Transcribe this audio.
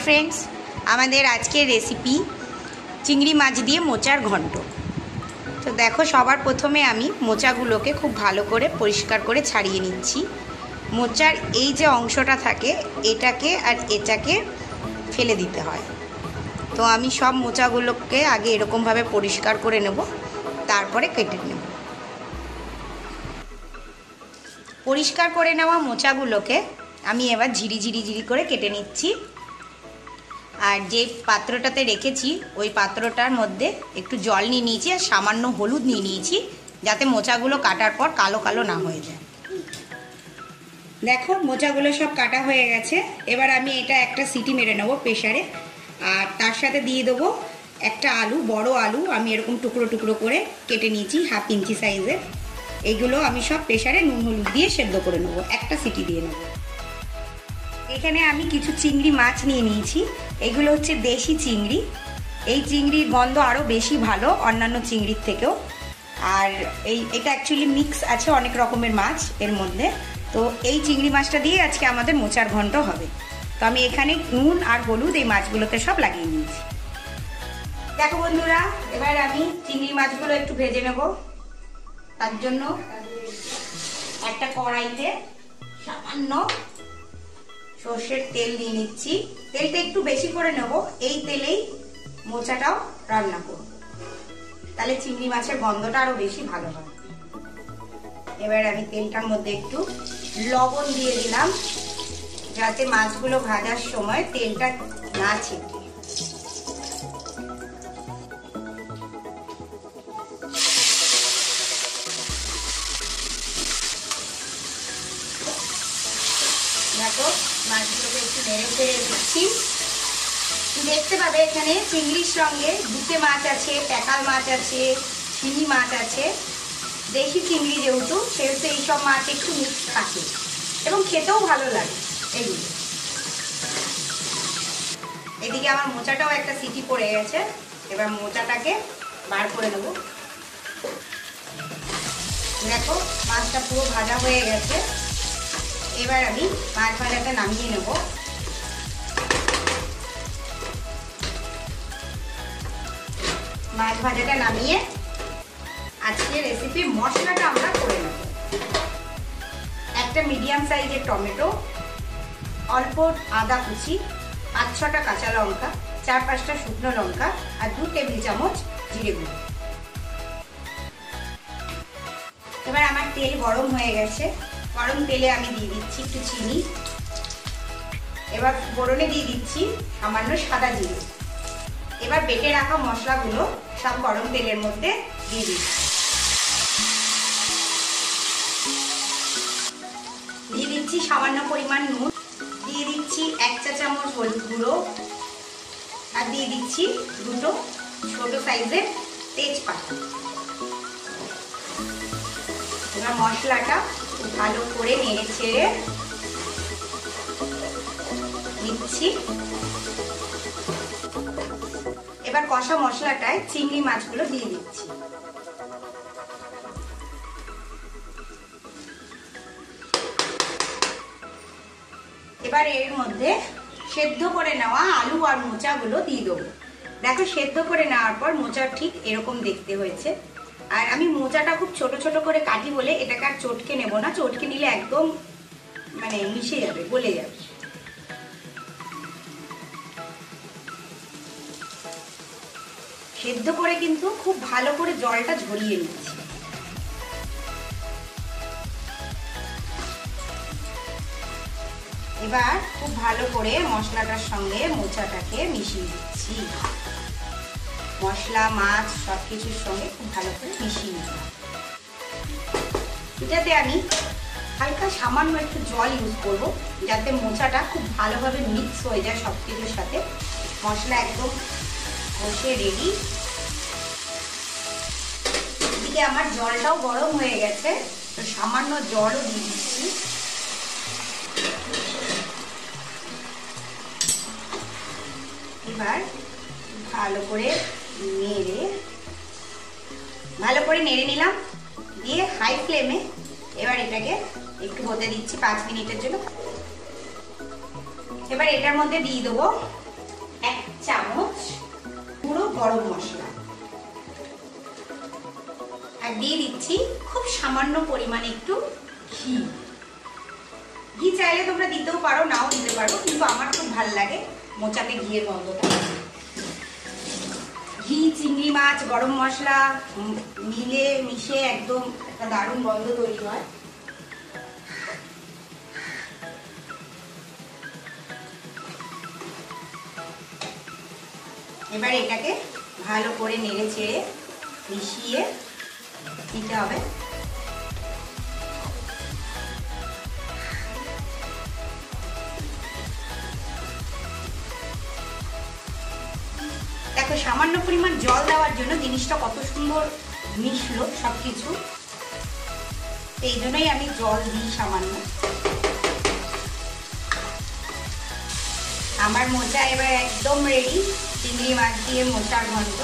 Friends, আমাদের আজকের recipe চিংড়ি মাছ দিয়ে মোচার ঘন্ট। তো দেখো, সবার প্রথমে আমি মোচাগুলোকে খুব ভালো করে পরিষ্কার করে ছাড়িয়ে নিচ্ছি। মোচার এই যে অংশটা থাকে, এটাকে আর এটাকে ফেলে দিতে হয়। তো আমি সব মোচাগুলোকে আগে এরকমভাবে পরিষ্কার করে নেব, তারপরে কেটে নেব। পরিষ্কার করে নেওয়া মোচাগুলোকে আমি এবার ঝিরি করে কেটে নিচ্ছি। আর যে পাত্রটাতে রেখেছি ওই পাত্রটার মধ্যে একটু জল নিয়ে নিয়েছি আর সামান্য হলুদ নিয়ে নিয়েছি, যাতে মোচাগুলো কাটার পর কালো কালো না হয়ে যায়। দেখো, মোচাগুলো সব কাটা হয়ে গেছে। এবার আমি এটা একটা সিটি মেরে নেবো প্রেসারে। আর তার সাথে দিয়ে দেবো একটা আলু, বড় আলু আমি এরকম টুকরো টুকরো করে কেটে নিয়েছি, 1/2 ইঞ্চি সাইজের। এইগুলো আমি সব প্রেসারে নুন হলুদ দিয়ে সেদ্ধ করে নেবো, একটা সিটি দিয়ে নেবো। এখানে আমি কিছু চিংড়ি মাছ নিয়ে নিয়েছি। এগুলো হচ্ছে দেশি চিংড়ি। এই চিংড়ির গন্ধ আরও বেশি ভালো অন্যান্য চিংড়ির থেকেও। আর এটা অ্যাকচুয়ালি মিক্স আছে অনেক রকমের মাছ এর মধ্যে। তো এই চিংড়ি মাছটা দিয়ে আজকে আমাদের মোচার ঘন্ট হবে। তো আমি এখানে নুন আর হলুদ এই মাছগুলোতে সব লাগিয়ে নিয়েছি। দেখো বন্ধুরা, এবার আমি চিংড়ি মাছগুলো একটু ভেজে নেব। তার জন্য একটা কড়াইতে সামান্য সর্ষের তেল দিয়ে নিচ্ছি। তেলটা একটু বেশি করে নেব, এই তেলেই মোচাটাও রান্না করব, তাহলে চিংড়ি মাছের গন্ধটা আরো বেশি ভালো হয়। এবার আমি তেলটার মধ্যে একটু লবণ দিয়ে দিলাম, যাতে মাছগুলো ভাজার সময় তেলটা না ছিটকে। দেখো, মাছগুলোকে একটু নেড়ে চেড়ে দিচ্ছি। দেখতে পাবে এখানে চিংড়ির সঙ্গে দুটে মাছ আছে, প্যাকাল মাছ আছে, শিঙি মাছ আছে। দেশি চিংড়ি যেহেতু, সেহেতু এইসব মাছ একটু মিক্স থাকে এবং খেতেও ভালো লাগে এগুলো। এদিকে আমার মোচাটাও একটা সিটি পড়ে গেছে। এবার মোচাটাকে বার করে নেব। দেখো, মাছটা পুরো ভাজা হয়ে গেছে। এবার আমি মাছ ভাজাটা নামিয়ে নেব। মাছ ভাজাটা নামিয়ে আজকে রেসিপির মশলাটা আমরা করে নেব। একটা মিডিয়াম সাইজের টমেটো, অল্প আদা কুচি, 5-6টা কাঁচা লঙ্কা, 4-5টা শুকনো লঙ্কা আর 2 টেবিল চামচ জিরে গুঁড়ো। এবার আমার তেল গরম হয়ে গেছে। গরম তেলে আমি দিয়ে দিচ্ছি একটু চিনি। এবার ফোড়নে দিয়ে দিচ্ছি সামান্য সাদা জিরে। এবার বেটে রাখা মশলাগুলো সব গরম তেলের মধ্যে দিয়ে দিচ্ছি। দিয়ে দিচ্ছি সামান্য পরিমাণ নুন, দিয়ে দিচ্ছি 1 চা চামচ হলুদ গুঁড়ো আর দিয়ে দিচ্ছি 2টো ছোট সাইজের তেজপাতা। এবার মশলাটা ভালো করে নেড়ে ছেড়ে নিচ্ছি। এবার কষা মশলাটায় চিংড়ি মাছগুলো দিয়ে দিচ্ছি। এবার এর মধ্যে সেদ্ধ করে নেওয়া আলু আর মোচাগুলো দিয়ে দেবো। দেখো, সেদ্ধ করে নেওয়ার পর মোচা ঠিক এরকম দেখতে হয়েছে। আর আমি মোচাটা খুব ছোট ছোট করে কাটি বলে এটাকে আর চটকে নেব না। চটকে নিলে একদম মিশে যাবে, গলে যাবে। সেদ্ধ করে কিন্তু খুব ভালো করে জলটা ঝরিয়ে নিচ্ছি। এবার খুব ভালো করে মশলাটার সঙ্গে মোচাটাকে মিশিয়ে দিচ্ছি। মশলা, মাছ সবকিছুর সঙ্গে খুব ভালো করে মিশিয়ে নিলাম। এটাতে আমি হালকা সামান্য একটু জল ইউজ করব, যাতে মোচাটা খুব ভালোভাবে মিক্স হয়ে যায় সবকিছুর সাথে। মশলা একদম কষে রেডি। এদিকে আমার জলটাও গরম হয়ে গেছে, তো সামান্য জলও দিয়ে দিচ্ছি। এবার ভালো করে নেড়ে নিলাম। দিয়ে হাই ফ্লেমে এবার এটাকে একটু হতে দিচ্ছি 5 মিনিটের জন্য। এবার এটার মধ্যে দিয়ে দেবো চামচ পুরো গরম মশলা, আর দিয়ে দিচ্ছি খুব সামান্য পরিমাণে একটু ঘি। ঘি চাইলে তোমরা দিতেও পারো, নাও দিতে পারো, কিন্তু আমার খুব ভালো লাগে মোচাতে ঘিয়ের গন্ধটা। ঘি, চিংড়ি মাছ, গরম মশলা মিলে মিশে একদম একটা দারুণ গন্ধ তৈরি হয়। এবার এটাকে ভালো করে নেড়ে চেড়ে মিশিয়ে নিতে হবে। দেখো সামান্য পরিমাণ জল দেওয়ার জন্য জিনিসটা কত সুন্দর মিশলো সবকিছু, এই জন্যই আমি জল দিই সামান্য। আমার মোচা এবার একদম রেডি, চিংড়ি মাছ দিয়ে মোচার ঘন্ট।